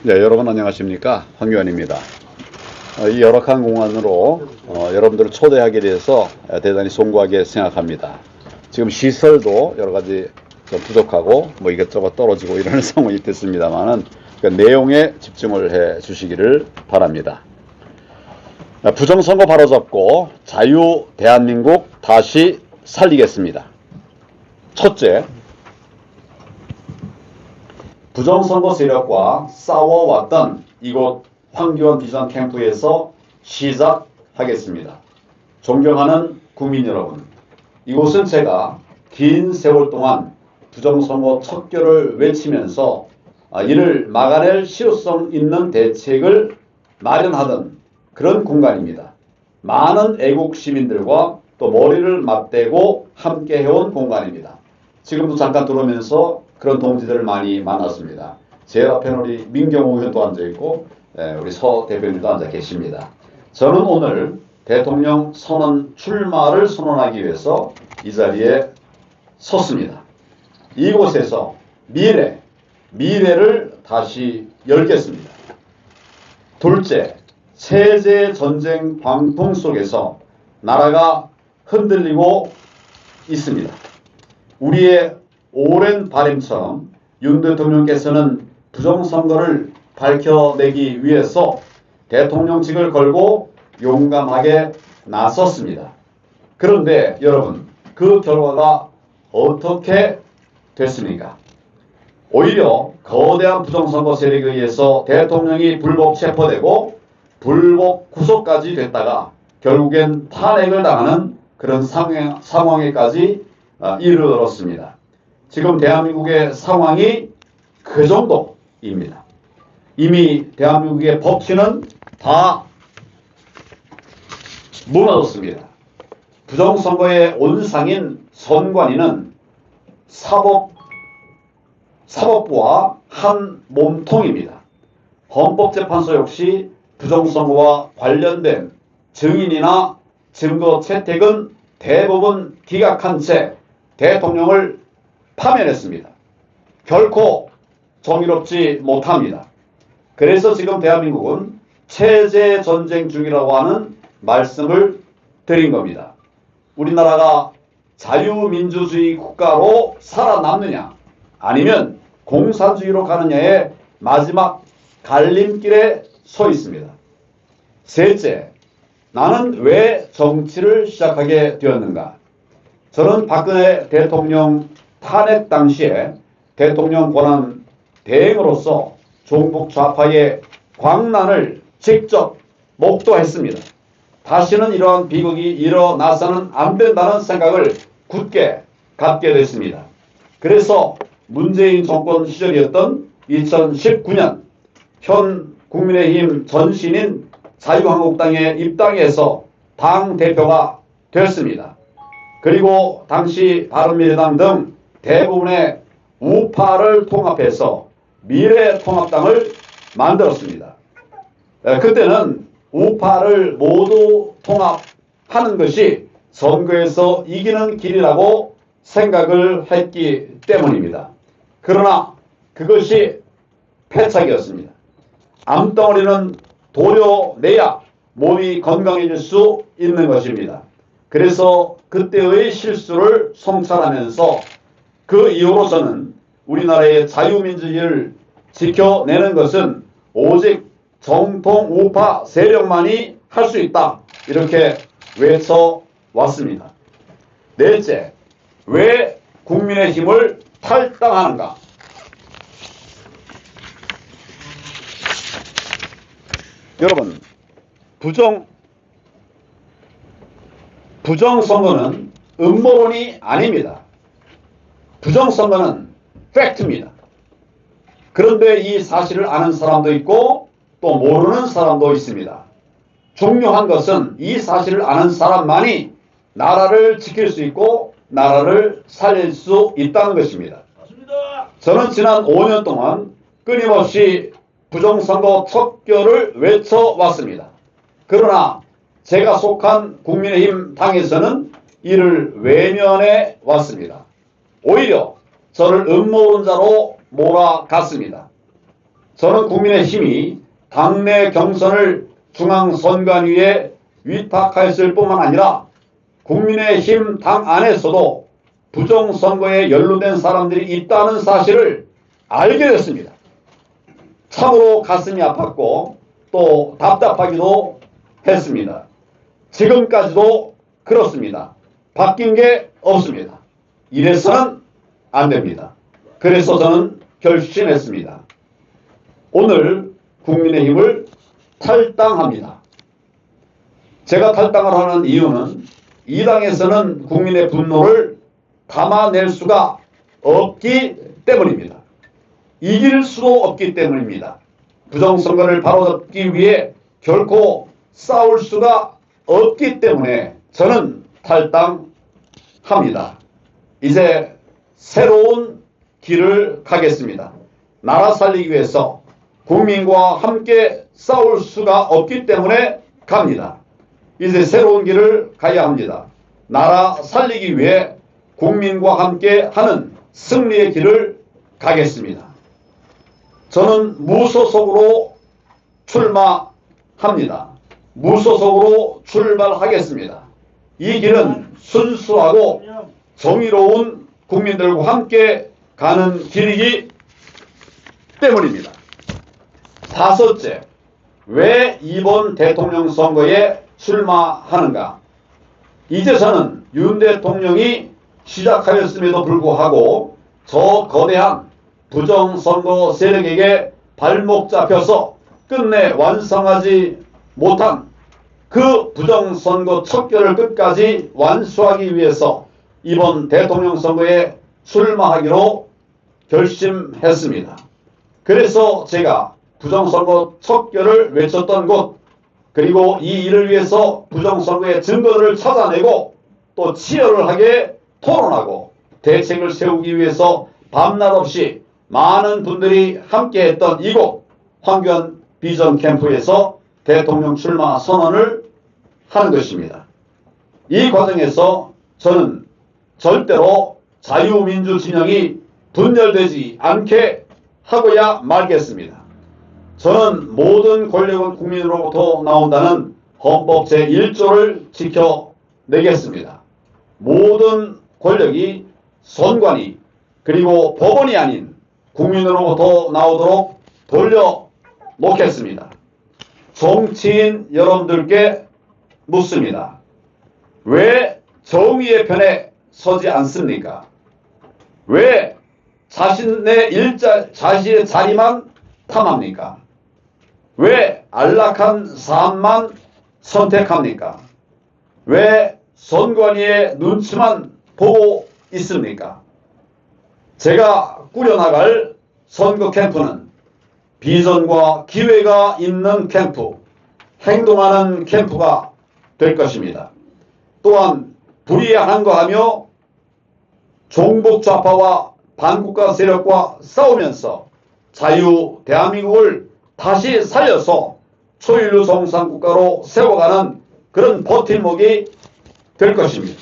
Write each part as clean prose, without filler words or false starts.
네, 여러분 안녕하십니까? 황 의원입니다. 이 열악한 공간으로 여러분들을 초대하게 돼서 대단히 송구하게 생각합니다. 지금 시설도 여러 가지 좀 부족하고 뭐 이것저것 떨어지고 이런 상황이 됐습니다만은 그 내용에 집중을 해 주시기를 바랍니다. 부정선거 바로잡고 자유 대한민국 다시 살리겠습니다. 첫째, 부정선거 세력과 싸워왔던 이곳 황교안 비전 캠프에서 시작하겠습니다. 존경하는 국민 여러분, 이곳은 제가 긴 세월 동안 부정선거 척결을 외치면서 이를 막아낼 실효성 있는 대책을 마련하던 그런 공간입니다. 많은 애국 시민들과 또 머리를 맞대고 함께 해온 공간입니다. 지금도 잠깐 들어오면서 그런 동지들을 많이 만났습니다. 제 앞에는 우리 민경호 의원도 앉아있고 우리 서 대표님도 앉아 계십니다. 저는 오늘 대통령 선언 출마를 선언하기 위해서 이 자리에 섰습니다. 이곳에서 미래를 다시 열겠습니다. 둘째, 체제 전쟁 광풍 속에서 나라가 흔들리고 있습니다. 우리의 오랜 바람처럼 윤 대통령께서는 부정선거를 밝혀내기 위해서 대통령직을 걸고 용감하게 나섰습니다. 그런데 여러분, 그 결과가 어떻게 됐습니까? 오히려 거대한 부정선거 세력에 의해서 대통령이 불법 체포되고 불법 구속까지 됐다가 결국엔 탄핵을 당하는 그런 상황에까지 이르렀습니다. 지금 대한민국의 상황이 그 정도입니다. 이미 대한민국의 법치는 다 무너졌습니다. 부정선거의 온상인 선관위는 사법부와 한 몸통입니다. 헌법재판소 역시 부정선거와 관련된 증인이나 증거 채택은 대부분 기각한 채 대통령을 파면했습니다. 결코 정의롭지 못합니다. 그래서 지금 대한민국은 체제 전쟁 중이라고 하는 말씀을 드린 겁니다. 우리나라가 자유민주주의 국가로 살아남느냐 아니면 공산주의로 가느냐의 마지막 갈림길에 서 있습니다. 셋째, 나는 왜 정치를 시작하게 되었는가? 저는 박근혜 대통령 탄핵 당시에 대통령 권한 대행으로서 종북 좌파의 광란을 직접 목도했습니다. 다시는 이러한 비극이 일어나서는 안 된다는 생각을 굳게 갖게 됐습니다. 그래서 문재인 정권 시절이었던 2019년 현 국민의힘 전신인 자유한국당에 입당해서 당대표가 됐습니다. 그리고 당시 바른미래당 등 대부분의 우파를 통합해서 미래통합당을 만들었습니다. 그때는 우파를 모두 통합하는 것이 선거에서 이기는 길이라고 생각을 했기 때문입니다. 그러나 그것이 패착이었습니다. 암덩어리는 도려내야 몸이 건강해질 수 있는 것입니다. 그래서 그때의 실수를 성찰하면서 그 이후로서는 우리나라의 자유민주주의를 지켜내는 것은 오직 정통 우파 세력만이 할 수 있다. 이렇게 외쳐왔습니다. 넷째, 왜 국민의힘을 탈당하는가? 여러분, 부정선거는 음모론이 아닙니다. 부정선거는 팩트입니다. 그런데 이 사실을 아는 사람도 있고 또 모르는 사람도 있습니다. 중요한 것은 이 사실을 아는 사람만이 나라를 지킬 수 있고 나라를 살릴 수 있다는 것입니다. 맞습니다. 저는 지난 5년 동안 끊임없이 부정선거 척결을 외쳐왔습니다. 그러나 제가 속한 국민의힘 당에서는 이를 외면해 왔습니다. 오히려 저를 음모론자로 몰아갔습니다. 저는 국민의힘이 당내 경선을 중앙선관위에 위탁하였을 뿐만 아니라 국민의힘 당 안에서도 부정선거에 연루된 사람들이 있다는 사실을 알게 됐습니다. 참으로 가슴이 아팠고 또 답답하기도 했습니다. 지금까지도 그렇습니다. 바뀐 게 없습니다. 이래서는 안 됩니다. 그래서 저는 결심했습니다. 오늘 국민의힘을 탈당합니다. 제가 탈당을 하는 이유는 이 당에서는 국민의 분노를 담아낼 수가 없기 때문입니다. 이길 수도 없기 때문입니다. 부정선거를 바로잡기 위해 결코 싸울 수가 없기 때문에 저는 탈당합니다. 이제 새로운 길을 가겠습니다. 나라 살리기 위해서 국민과 함께 싸울 수가 없기 때문에 갑니다. 이제 새로운 길을 가야 합니다. 나라 살리기 위해 국민과 함께 하는 승리의 길을 가겠습니다. 저는 무소속으로 출마합니다. 무소속으로 출발하겠습니다. 이 길은 순수하고 정의로운 국민들과 함께 가는 길이기 때문입니다. 다섯째, 왜 이번 대통령 선거에 출마하는가? 이제 저는 윤 대통령이 시작하였음에도 불구하고 저 거대한 부정선거 세력에게 발목 잡혀서 끝내 완성하지 못한 그 부정선거 척결을 끝까지 완수하기 위해서 이번 대통령 선거에 출마하기로 결심했습니다. 그래서 제가 부정선거 척결을 외쳤던 곳, 그리고 이 일을 위해서 부정선거의 증거를 찾아내고 또 치열을 하게 토론하고 대책을 세우기 위해서 밤낮 없이 많은 분들이 함께했던 이곳 황교안 비전 캠프에서 대통령 출마 선언을 하는 것입니다. 이 과정에서 저는 절대로 자유민주 진영이 분열되지 않게 하고야 말겠습니다. 저는 모든 권력은 국민으로부터 나온다는 헌법 제1조를 지켜내겠습니다. 모든 권력이 선관위 그리고 법원이 아닌 국민으로부터 나오도록 돌려놓겠습니다. 정치인 여러분들께 묻습니다. 왜 정의의 편에 서지 않습니까? 왜 자신의 자리만 탐합니까? 왜 안락한 삶만 선택합니까? 왜 선관위의 눈치만 보고 있습니까? 제가 꾸려나갈 선거 캠프는 비전과 기회가 있는 캠프, 행동하는 캠프가 될 것입니다. 또한 불의한거 하며 종북 좌파와 반국가 세력과 싸우면서 자유 대한민국을 다시 살려서 초일류 정상국가로 세워가는 그런 버팀목이 될 것입니다.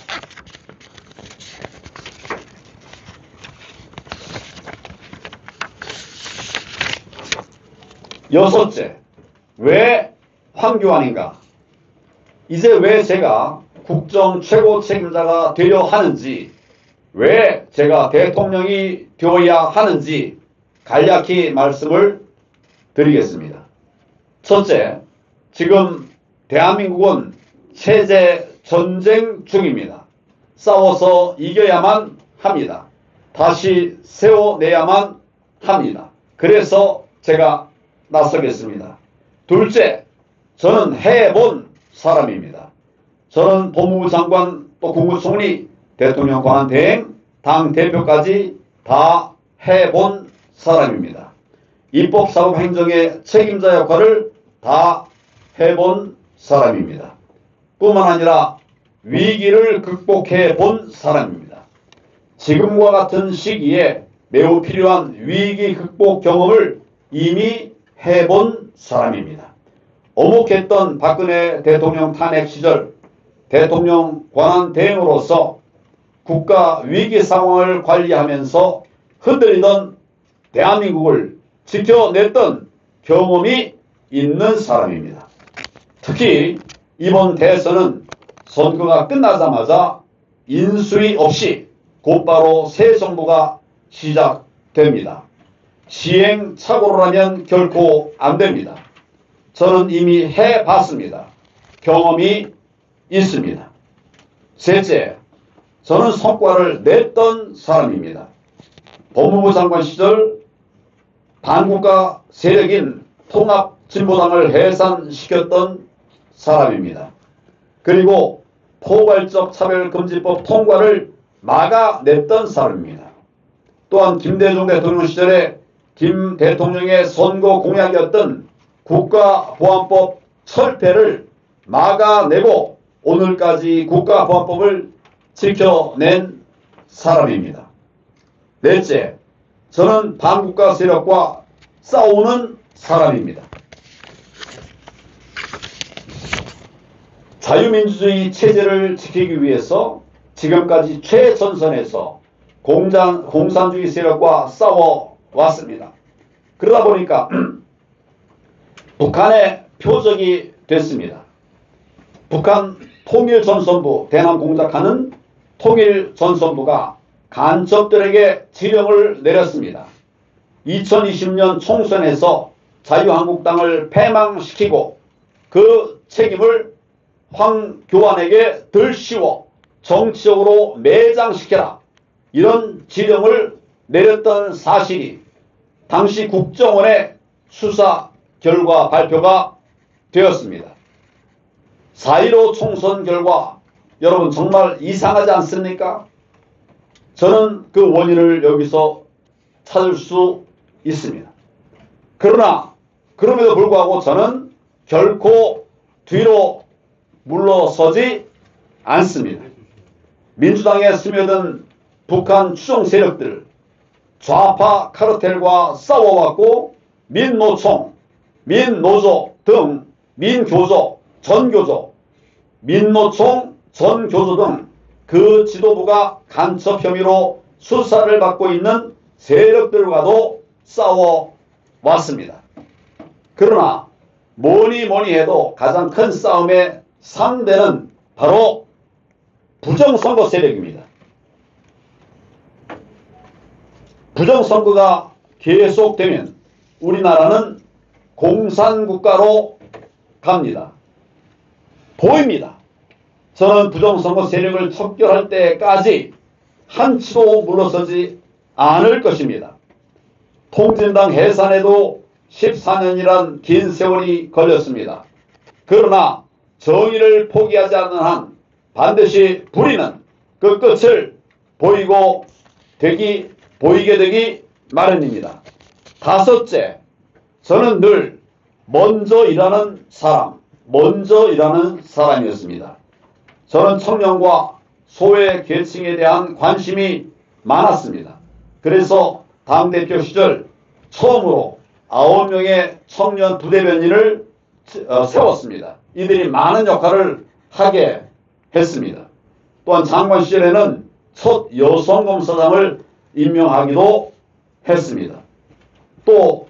여섯째, 왜 황교안인가? 이제 왜 제가 국정 최고 책임자가 되려 하는지, 왜 제가 대통령이 되어야 하는지 간략히 말씀을 드리겠습니다. 첫째, 지금 대한민국은 체제 전쟁 중입니다. 싸워서 이겨야만 합니다. 다시 세워내야만 합니다. 그래서 제가 나서겠습니다. 둘째, 저는 해본 사람입니다. 저는 법무부 장관 또 국무총리, 대통령 권한대행, 당대표까지 다 해본 사람입니다. 입법사법행정의 책임자 역할을 다 해본 사람입니다. 뿐만 아니라 위기를 극복해 본 사람입니다. 지금과 같은 시기에 매우 필요한 위기 극복 경험을 이미 해본 사람입니다. 오목했던 박근혜 대통령 탄핵 시절 대통령 권한대행으로서 국가 위기 상황을 관리하면서 흔들리던 대한민국을 지켜냈던 경험이 있는 사람입니다. 특히 이번 대선은 선거가 끝나자마자 인수위 없이 곧바로 새 정부가 시작됩니다. 시행착오라면 결코 안 됩니다. 저는 이미 해봤습니다. 경험이 있습니다. 셋째, 저는 성과를 냈던 사람입니다. 법무부 장관 시절 반국가 세력인 통합진보당을 해산시켰던 사람입니다. 그리고 포괄적 차별금지법 통과를 막아냈던 사람입니다. 또한 김대중 대통령 시절에 김 대통령의 선거 공약이었던 국가보안법 철폐를 막아내고 오늘까지 국가보안법을 지켜낸 사람입니다. 넷째, 저는 반국가 세력과 싸우는 사람입니다. 자유민주주의 체제를 지키기 위해서 지금까지 최전선에서 공산주의 세력과 싸워왔습니다. 그러다 보니까 북한의 표적이 됐습니다. 북한 통일전선부, 대남 공작하는 통일전선부가 간첩들에게 지령을 내렸습니다. 2020년 총선에서 자유한국당을 패망시키고 그 책임을 황교안에게 들씌워 정치적으로 매장시켜라, 이런 지령을 내렸던 사실이 당시 국정원의 수사 결과 발표가 되었습니다. 4.15 총선 결과 여러분 정말 이상하지 않습니까? 저는 그 원인을 여기서 찾을 수 있습니다. 그러나 그럼에도 불구하고 저는 결코 뒤로 물러서지 않습니다. 민주당에 스며든 북한 추종 세력들, 좌파 카르텔과 싸워왔고 민노총, 민노조 등 민교조, 전교조, 민노총, 전교조 등 그 지도부가 간첩 혐의로 수사를 받고 있는 세력들과도 싸워왔습니다. 그러나 뭐니 해도 가장 큰 싸움의 상대는 바로 부정선거 세력입니다. 부정선거가 계속되면 우리나라는 공산국가로 갑니다. 보입니다. 저는 부정선거 세력을 척결할 때까지 한치도 물러서지 않을 것입니다. 통진당 해산에도 14년이란 긴 세월이 걸렸습니다. 그러나 정의를 포기하지 않는 한 반드시 불의는 그 끝을 보이게 되기 마련입니다. 다섯째, 저는 늘 먼저 일하는 사람이었습니다. 저는 청년과 소외 계층에 대한 관심이 많았습니다. 그래서 당대표 시절 처음으로 9명의 청년 부대변인을 세웠습니다. 이들이 많은 역할을 하게 했습니다. 또한 장관 시절에는 첫 여성검사장을 임명하기도 했습니다. 또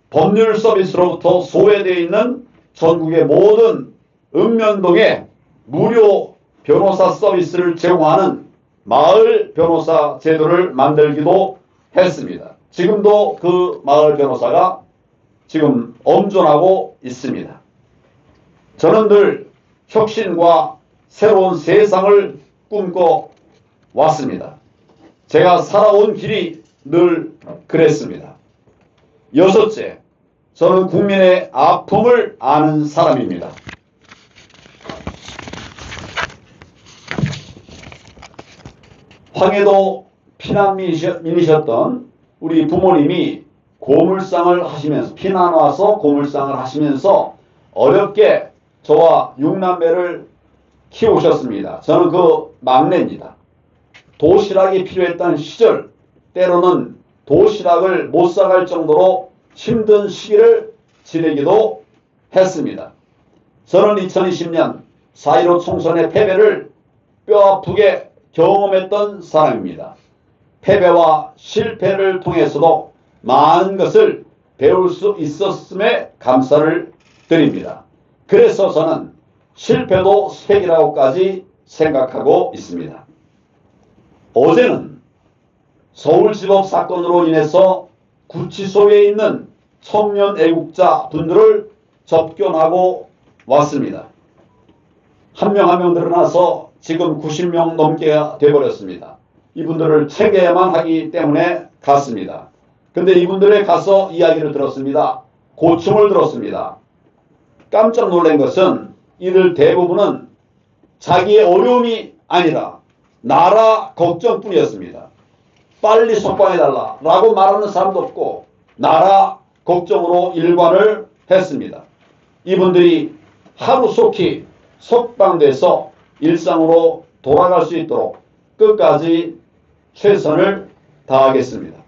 법률 서비스로부터 소외되어 있는 전국의 모든 읍면동에 무료 변호사 서비스를 제공하는 마을 변호사 제도를 만들기도 했습니다. 지금도 그 마을 변호사가 지금 엄존하고 있습니다. 저는 늘 혁신과 새로운 세상을 꿈꿔 왔습니다. 제가 살아온 길이 늘 그랬습니다. 여섯째, 저는 국민의 아픔을 아는 사람입니다. 황해도 피난민이셨던 우리 부모님이 고물상을 하시면서, 피난 와서 고물상을 하시면서 어렵게 저와 6남매를 키우셨습니다. 저는 그 막내입니다. 도시락이 필요했던 시절, 때로는 도시락을 못 사갈 정도로 힘든 시기를 지내기도 했습니다. 저는 2020년 4.15 총선의 패배를 뼈아프게 경험했던 사람입니다. 패배와 실패를 통해서도 많은 것을 배울 수 있었음에 감사를 드립니다. 그래서 저는 실패도 스펙이라고까지 생각하고 있습니다. 어제는 서울지법 사건으로 인해서 구치소에 있는 청년 애국자 분들을 접견하고 왔습니다. 한 명 한 명 늘어나서 지금 90명 넘게 돼버렸습니다. 이분들을 체계만 하기 때문에 갔습니다. 근데 이분들에 가서 이야기를 들었습니다. 고충을 들었습니다. 깜짝 놀란 것은 이들 대부분은 자기의 어려움이 아니라 나라 걱정뿐이었습니다. 빨리 석방해달라 라고 말하는 사람도 없고 나라 걱정으로 일관을 했습니다. 이분들이 하루속히 석방돼서 일상으로 돌아갈 수 있도록 끝까지 최선을 다하겠습니다.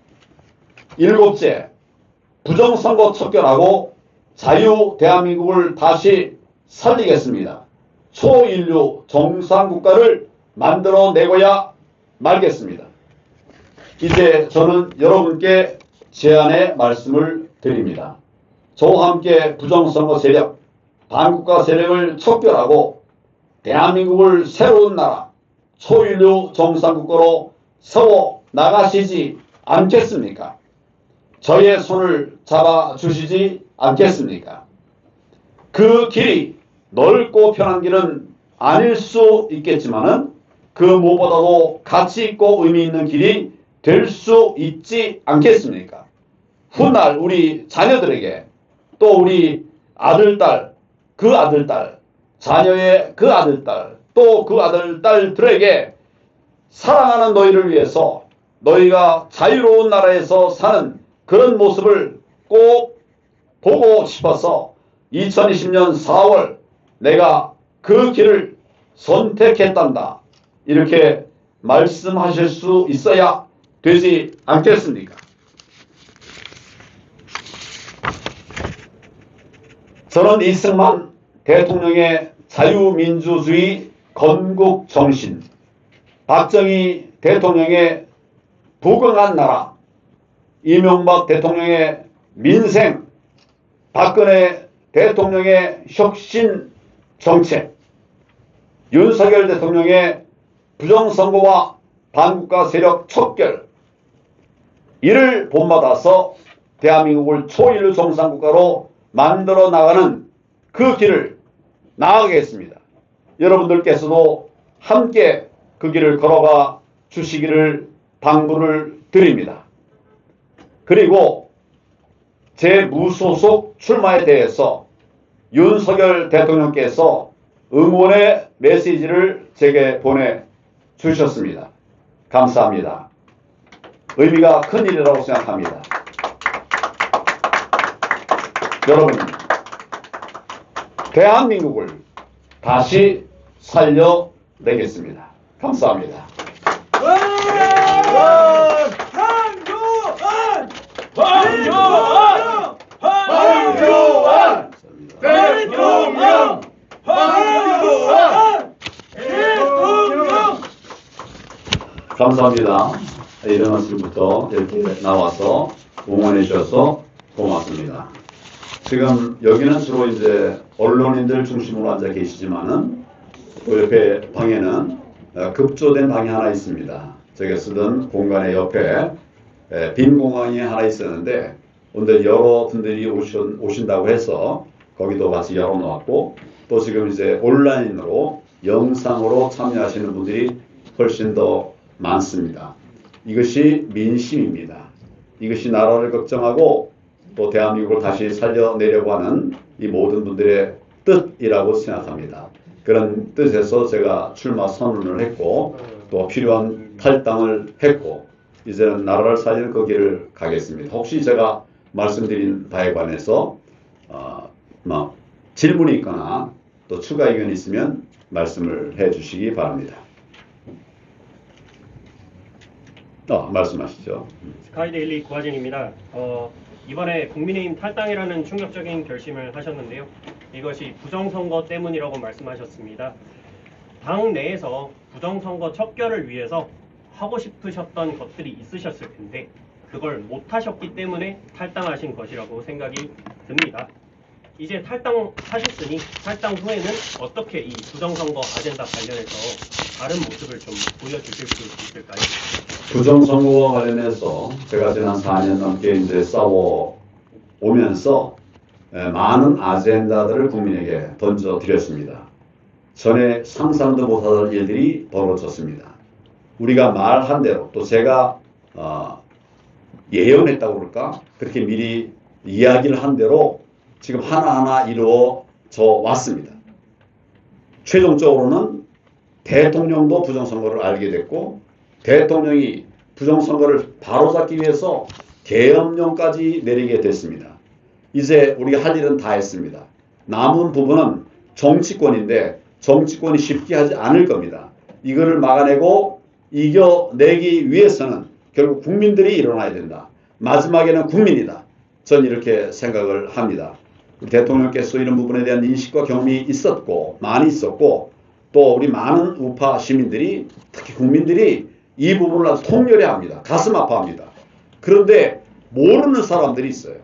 일곱째, 부정선거 척결하고 자유 대한민국을 다시 살리겠습니다. 초인류 정상국가를 만들어내고야 말겠습니다. 이제 저는 여러분께 제안의 말씀을 드립니다. 저와 함께 부정선거 세력, 반국가 세력을 척결하고 대한민국을 새로운 나라, 초인류 정상국가로 세워 나가시지 않겠습니까? 저의 손을 잡아주시지 않겠습니까? 그 길이 넓고 편한 길은 아닐 수 있겠지만은 그 무엇보다도 가치 있고 의미 있는 길이 될 수 있지 않겠습니까? 훗날 우리 자녀들에게 또 우리 아들딸, 그 아들딸, 자녀의 그 아들딸, 또 그 아들딸들에게 사랑하는 너희를 위해서 너희가 자유로운 나라에서 사는 그런 모습을 꼭 보고 싶어서 2020년 4월 내가 그 길을 선택했단다. 이렇게 말씀하실 수 있어야 되지 않겠습니까? 저는 이승만 대통령의 자유민주주의 건국 정신, 박정희 대통령의 부강한 나라, 이명박 대통령의 민생, 박근혜 대통령의 혁신 정책, 윤석열 대통령의 부정선거와 반국가 세력 척결, 이를 본받아서 대한민국을 초인류 정상국가로 만들어 나가는 그 길을 나아가겠습니다. 여러분들께서도 함께 그 길을 걸어가 주시기를 당부를 드립니다. 그리고 제 무소속 출마에 대해서 윤석열 대통령께서 응원의 메시지를 제게 보내주셨습니다. 감사합니다. 의미가 큰 일이라고 생각합니다. 여러분, 대한민국을 다시 살려내겠습니다. 감사합니다. 황교안 대통령! 황교안 대통령! 감사합니다. 이런 말씀부터 이렇게 나와서 응원해 주셔서 고맙습니다. 지금 여기는 주로 이제 언론인들 중심으로 앉아 계시지만은 그 옆에 방에는 급조된 방이 하나 있습니다. 제가 쓰던 공간의 옆에 빈 공간이 하나 있었는데 오늘 여러 분들이 오신다고 해서 거기도 같이 열어놓았고 또 지금 이제 온라인으로 영상으로 참여하시는 분들이 훨씬 더 많습니다. 이것이 민심입니다. 이것이 나라를 걱정하고 또 대한민국을 다시 살려내려고 하는 이 모든 분들의 뜻이라고 생각합니다. 그런 뜻에서 제가 출마 선언을 했고 또 필요한 탈당을 했고 이제는 나라를 살리는 그 길을 가겠습니다. 혹시 제가 말씀드린 바에 관해서 질문이 있거나 또 추가 의견이 있으면 말씀을 해 주시기 바랍니다. 말씀하시죠. 스카이데일리 구하진입니다. 이번에 국민의힘 탈당이라는 충격적인 결심을 하셨는데요. 이것이 부정선거 때문이라고 말씀하셨습니다. 당 내에서 부정선거 척결을 위해서 하고 싶으셨던 것들이 있으셨을 텐데 그걸 못하셨기 때문에 탈당하신 것이라고 생각이 듭니다. 이제 탈당하셨으니 탈당 후에는 어떻게 이 부정선거 아젠다 관련해서 다른 모습을 좀 보여주실 수 있을까요? 부정선거와 관련해서 제가 지난 4년 넘게 이제 싸워 오면서 많은 아젠다들을 국민에게 던져드렸습니다. 전에 상상도 못하던 일들이 벌어졌습니다. 우리가 말한 대로 또 제가 예언했다고 그럴까? 그렇게 미리 이야기를 한 대로 지금 하나하나 이루어져 왔습니다. 최종적으로는 대통령도 부정선거를 알게 됐고 대통령이 부정선거를 바로잡기 위해서 계엄령까지 내리게 됐습니다. 이제 우리가 할 일은 다 했습니다. 남은 부분은 정치권인데 정치권이 쉽게 하지 않을 겁니다. 이거를 막아내고 이겨내기 위해서는 결국 국민들이 일어나야 된다. 마지막에는 국민이다. 전 이렇게 생각을 합니다. 대통령께서 이런 부분에 대한 인식과 경험이 있었고 많이 있었고 또 우리 많은 우파 시민들이 특히 국민들이 이 부분을 아주 통렬해 합니다. 가슴 아파합니다. 그런데 모르는 사람들이 있어요.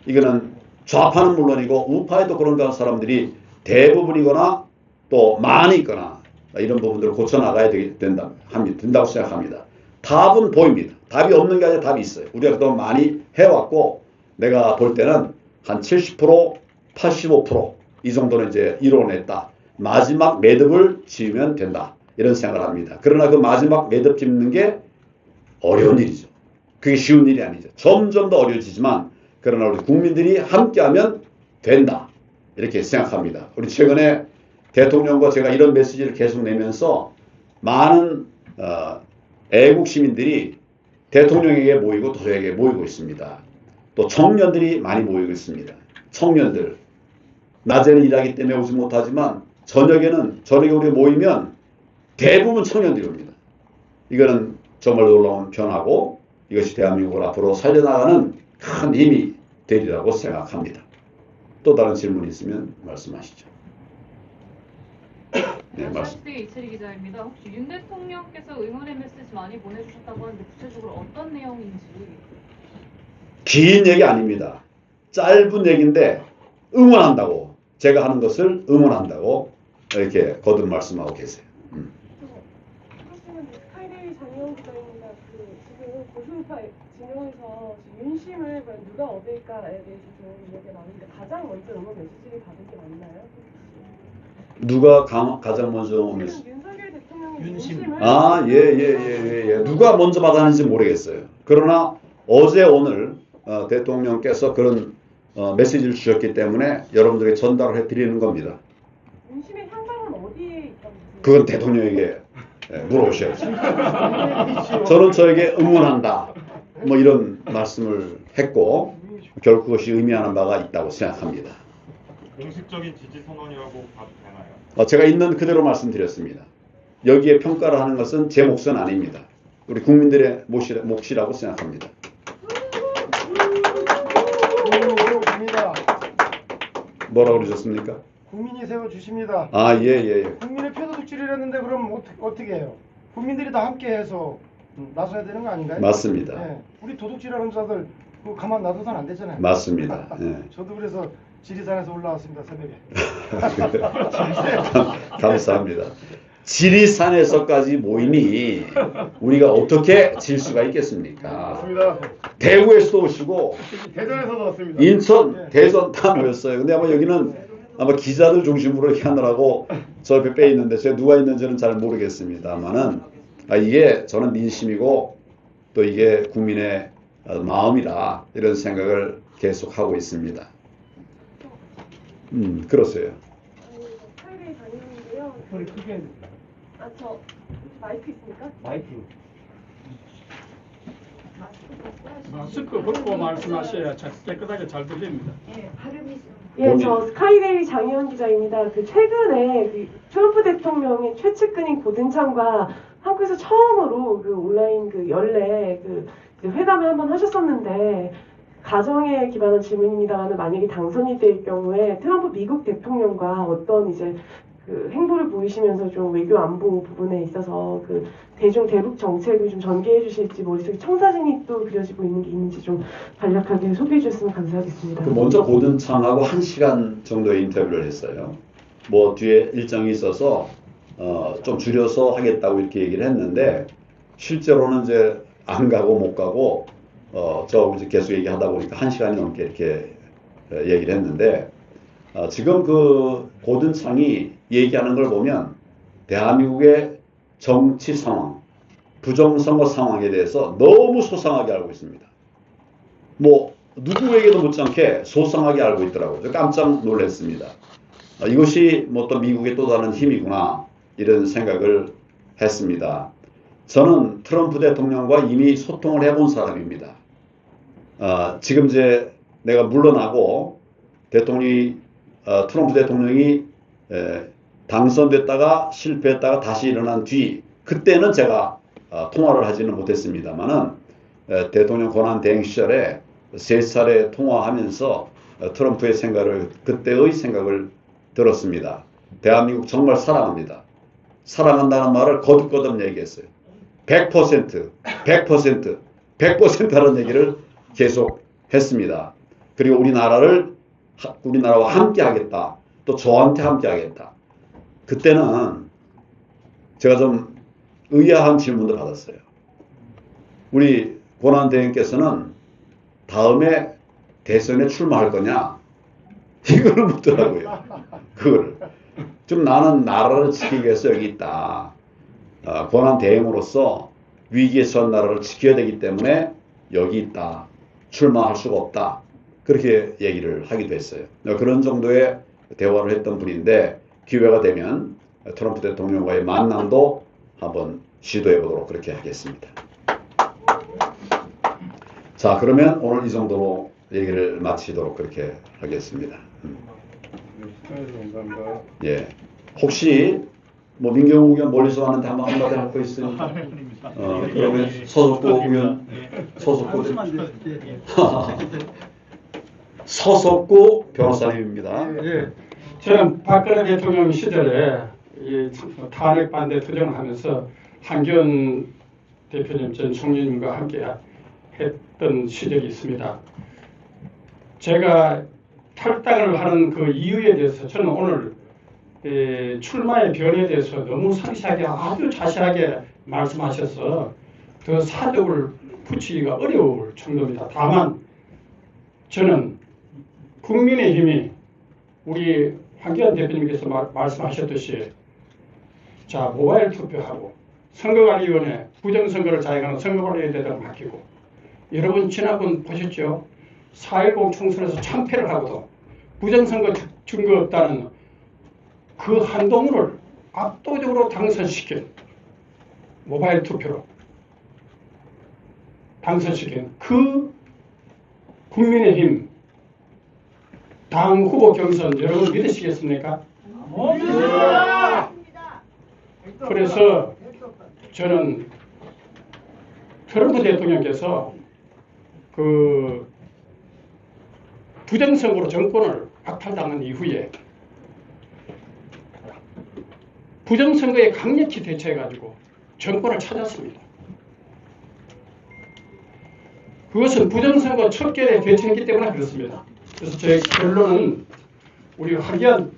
이거는 좌파는 물론이고 우파에도 그런 사람들이 대부분이거나 또 많이 있거나 이런 부분들을 고쳐나가야 된다고 생각합니다. 답은 보입니다. 답이 없는 게 아니라 답이 있어요. 우리가 그동안 많이 해왔고 내가 볼 때는 한 70%, 85% 이 정도는 이제 이뤄냈다. 마지막 매듭을 지으면 된다. 이런 생각을 합니다. 그러나 그 마지막 매듭 짓는 게 어려운 일이죠. 그게 쉬운 일이 아니죠. 점점 더 어려워지지만 그러나 우리 국민들이 함께하면 된다. 이렇게 생각합니다. 우리 최근에 대통령과 제가 이런 메시지를 계속 내면서 많은 애국 시민들이 대통령에게 모이고 저에게 모이고 있습니다. 또 청년들이 많이 모이고 있습니다. 청년들. 낮에는 일하기 때문에 오지 못하지만 저녁에 우리 모이면 대부분 청년들이 옵니다. 이거는 정말 놀라운 변화고 이것이 대한민국을 앞으로 살려나가는 큰 힘이 되리라고 생각합니다. 또 다른 질문이 있으면 말씀하시죠. 네, 말씀드린 이채리 기자입니다. 혹시 윤 대통령께서 응원의 메시지 많이 보내주셨다고 하는데 구체적으로 어떤 내용인지. 긴 얘기 아닙니다. 짧은 얘기인데 응원한다고 제가 하는 것을 응원한다고 이렇게 거듭 말씀하고 계세요. 스카이데이 장혜원 기자입니다. 지금 보수우파 진영에서 윤심을 누가 얻을까에 대해서 좀 이야기가 나오는데 가장 먼저 응원 메시지를 받은 게 맞나요? 누가 가장 먼저 응원 메시지? 윤석열 대통령이 윤심. 윤심을 누가 먼저 받았는지 모르겠어요. 그러나 어제 오늘 대통령께서 그런 메시지를 주셨기 때문에 여러분들에게 전달을 해드리는 겁니다. 윤심의 향방은 어디에 있다고 그건 대통령에게 물어보셔야죠. 저는 저에게 응원한다. 뭐 이런 말씀을 했고 결국 그것이 의미하는 바가 있다고 생각합니다. 공식적인 지지 선언이라고 봐도 되나요? 제가 있는 그대로 말씀드렸습니다. 여기에 평가를 하는 것은 제 몫은 아닙니다. 우리 국민들의 몫이라고 생각합니다. 뭐라고 그러셨습니까? 국민이 세워주십니다. 예. 국민의 표도둑질을 했는데 그럼 어떻게 해요? 국민들이 다 함께해서 나서야 되는 거 아닌가요? 맞습니다. 네. 우리 도둑질하는 자들 그거 가만 놔둬서는 안 되잖아요. 맞습니다. 예. 저도 그래서 지리산에서 올라왔습니다. 새벽에. 감사합니다. 지리산에서까지 모이니 우리가 어떻게 질 수가 있겠습니까? 맞습니다. 대구에서도 오시고 대전에서도 왔습니다. 인천, 대전 다 모였어요. 근데 아마 여기는 아마 기자들 중심으로 이렇게 하느라고 저 옆에 빼 있는데 제가 누가 있는지는 잘 모르겠습니다만은 이게 저는 민심이고 또 이게 국민의 마음이라 이런 생각을 계속 하고 있습니다. 그렇어요. 스카이데이 장혜원인데요. 소리 크게. 저 마이크 있습니까? 마이크. 마스크 벗고 말씀하셔야 깨끗하게 잘 들립니다. 예, 저 스카이데이 장혜원 기자입니다. 최근에 트럼프 대통령의 최측근인 고든창과 한국에서 처음으로 온라인 연례 회담을 한번 하셨었는데 가정에 기반한 질문입니다만 만약에 당선이 될 경우에 트럼프 미국 대통령과 어떤 그 행보를 보이시면서 좀 외교 안보 부분에 있어서 그 대북 정책을 좀 전개해 주실지 머릿속에 청사진이 또 그려지고 있는 게 있는지 좀 간략하게 소개해 주셨으면 감사하겠습니다. 먼저 고든창하고 1시간 정도의 인터뷰를 했어요. 뭐 뒤에 일정이 있어서 좀 줄여서 하겠다고 이렇게 얘기를 했는데 실제로는 이제 안 가고 못 가고 저 이제 계속 얘기하다 보니까 1시간이 넘게 이렇게 얘기를 했는데 지금 그 고든창이 얘기하는 걸 보면 대한민국의 정치 상황, 부정선거 상황에 대해서 너무 소상하게 알고 있습니다. 뭐 누구에게도 못지않게 소상하게 알고 있더라고요. 저 깜짝 놀랐습니다. 이것이 뭐 또 미국의 또 다른 힘이구나 이런 생각을 했습니다. 저는 트럼프 대통령과 이미 소통을 해본 사람입니다. 지금 이제 내가 물러나고 트럼프 대통령이 당선됐다가 실패했다가 다시 일어난 뒤 그때는 제가 통화를 하지는 못했습니다만은 대통령 권한 대행 시절에 3차례 통화하면서 트럼프의 그때의 생각을 들었습니다. 대한민국 정말 사랑합니다. 사랑한다는 말을 거듭거듭 얘기했어요. 100% 하는 얘기를 계속 했습니다. 그리고 우리나라와 함께 하겠다. 또 저한테 함께 하겠다. 그때는 제가 좀 의아한 질문도 받았어요. 우리 권한대행께서는 다음에 대선에 출마할 거냐? 이걸 묻더라고요. 그걸. 좀 나는 나라를 지키기 위해서 여기 있다. 권한대행으로서 위기에 처한 나라를 지켜야 되기 때문에 여기 있다. 출마할 수가 없다. 그렇게 얘기를 하기도 했어요. 그런 정도의 대화를 했던 분인데 기회가 되면 트럼프 대통령과의 만남도 한번 시도해 보도록 그렇게 하겠습니다. 자, 그러면 오늘 이 정도로 얘기를 마치도록 그렇게 하겠습니다. 예. 혹시 뭐 민경욱 의원 멀리서 왔는데 한번 한마디 할 거 있으니까 그러면 서석구 의원 서석구 변호사님입니다. 예. 저는 박근혜 대통령 시절에 이 탄핵 반대 투쟁을 하면서 한기원 대표님 전 총리님과 함께 했던 시절이 있습니다. 제가 탈당을 하는 그 이유에 대해서 저는 오늘 출마의 변에 대해서 너무 상세하게 아주 자세하게 말씀하셔서 더 사족을 붙이기가 어려울 정도입니다. 다만 저는 국민의힘이 우리 황교안 대표님께서 말씀하셨듯이 자 모바일 투표하고 선거관리위원회 부정선거를 자행하는 선거관리위원회에다가 맡기고 여러분 지난번 보셨죠? 4.10 총선에서 참패를 하고도 부정선거 증거 없다는 그 한동훈을 압도적으로 당선시킨 모바일 투표로 당선시킨 그 국민의힘 당 후보 경선 여러분 믿으시겠습니까? 그래서 저는 트럼프 대통령께서 그 부정선거로 정권을 박탈당한 이후에 부정선거에 강력히 대처해가지고 정권을 찾았습니다. 그것은 부정선거 척결에 대처했기 때문에 그렇습니다. 그래서 제 결론은 우리 황교안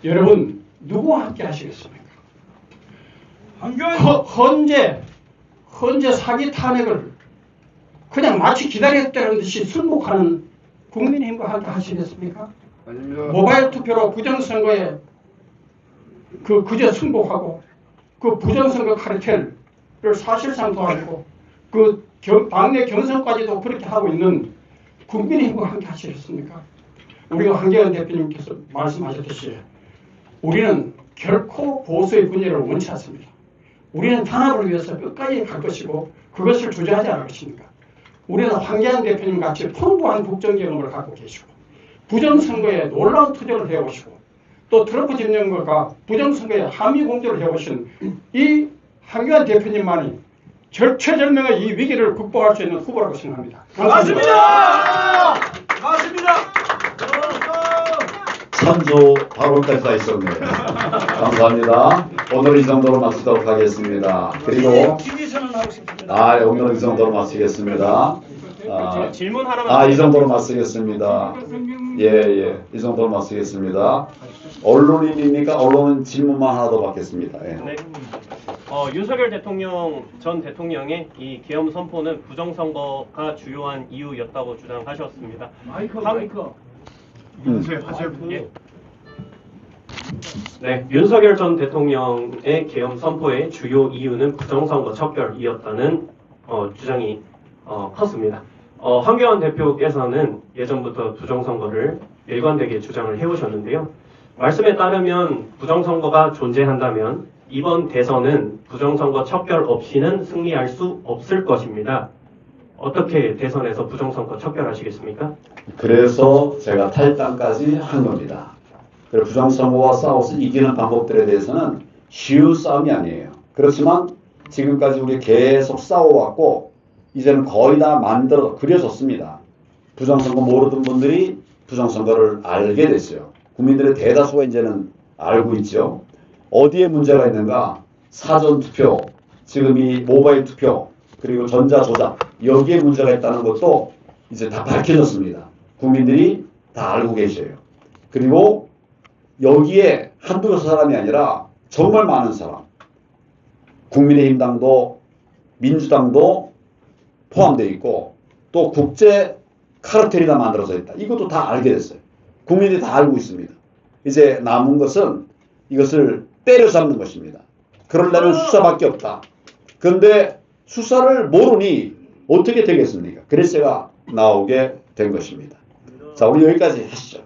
여러분 누구와 함께 하시겠습니까? 헌재 사기 탄핵을 그냥 마치 기다렸다는 듯이 순복하는 국민의힘과 함께 하시겠습니까? 아닙니다. 모바일 투표로 부정선거에 그저 승복하고 그 부정선거 카르텔을 사실상 도와주고 그 당내 경선까지도 그렇게 하고 있는 국민의힘과 함께 하시겠습니까? 우리가 황교안 대표님께서 말씀하셨듯이 우리는 결코 보수의 분열을 원치 않습니다. 우리는 단합을 위해서 끝까지 갈 것이고 그것을 주저하지 않을 것입니다. 우리는 황교안 대표님 같이 풍부한 국정 경험을 갖고 계시고 부정선거에 놀라운 투쟁을 해오시고 또 트럼프 집권과 부정선거에 한미 공조를 해오신 이 황교안 대표님만이 절체절명의 이 위기를 극복할 수 있는 후보라고 생각합니다. 맞습니다. 맞습니다. 한 주 바로까지 다 있었네요. 감사합니다. 오늘 이 정도로 마치도록 하겠습니다. 그리고 오늘 이 정도로 마치겠습니다. 질문 하나만. 이 정도로 마치겠습니다. 예, 이 정도로 마치겠습니다. 언론인입니까? 언론은 질문만 하나 더 받겠습니다. 예. 네. 윤석열 전 대통령의 이 계엄 선포는 부정선거가 주요한 이유였다고 주장하셨습니다. 예. 네, 윤석열 전 대통령의 계엄 선포의 주요 이유는 부정선거 척결이었다는 주장이 컸습니다. 황교안 대표께서는 예전부터 부정선거를 일관되게 주장을 해오셨는데요. 말씀에 따르면 부정선거가 존재한다면 이번 대선은 부정선거 척결 없이는 승리할 수 없을 것입니다. 어떻게 대선에서 부정선거 척결하시겠습니까? 그래서 제가 탈당까지 한 겁니다. 그리고 부정선거와 싸워서 이기는 방법들에 대해서는 쉬운 싸움이 아니에요. 그렇지만 지금까지 우리 계속 싸워왔고 이제는 거의 다 그려졌습니다. 부정선거 모르던 분들이 부정선거를 알게 됐어요. 국민들의 대다수가 이제는 알고 있죠. 어디에 문제가 있는가? 사전투표, 지금 이 모바일 투표, 그리고 전자조작, 여기에 문제가 있다는 것도 이제 다 밝혀졌습니다. 국민들이 다 알고 계셔요. 그리고 여기에 한두 사람이 아니라 정말 많은 사람, 국민의힘당도 민주당도 포함되어 있고 또 국제 카르텔이 다 만들어져 있다. 이것도 다 알게 됐어요. 국민들이 다 알고 있습니다. 이제 남은 것은 이것을 때려잡는 것입니다. 그러려면 수사밖에 없다. 그런데 수사를 모르니 어떻게 되겠습니까? 그래서 제가 나오게 된 것입니다. 자, 우리 여기까지 하시죠.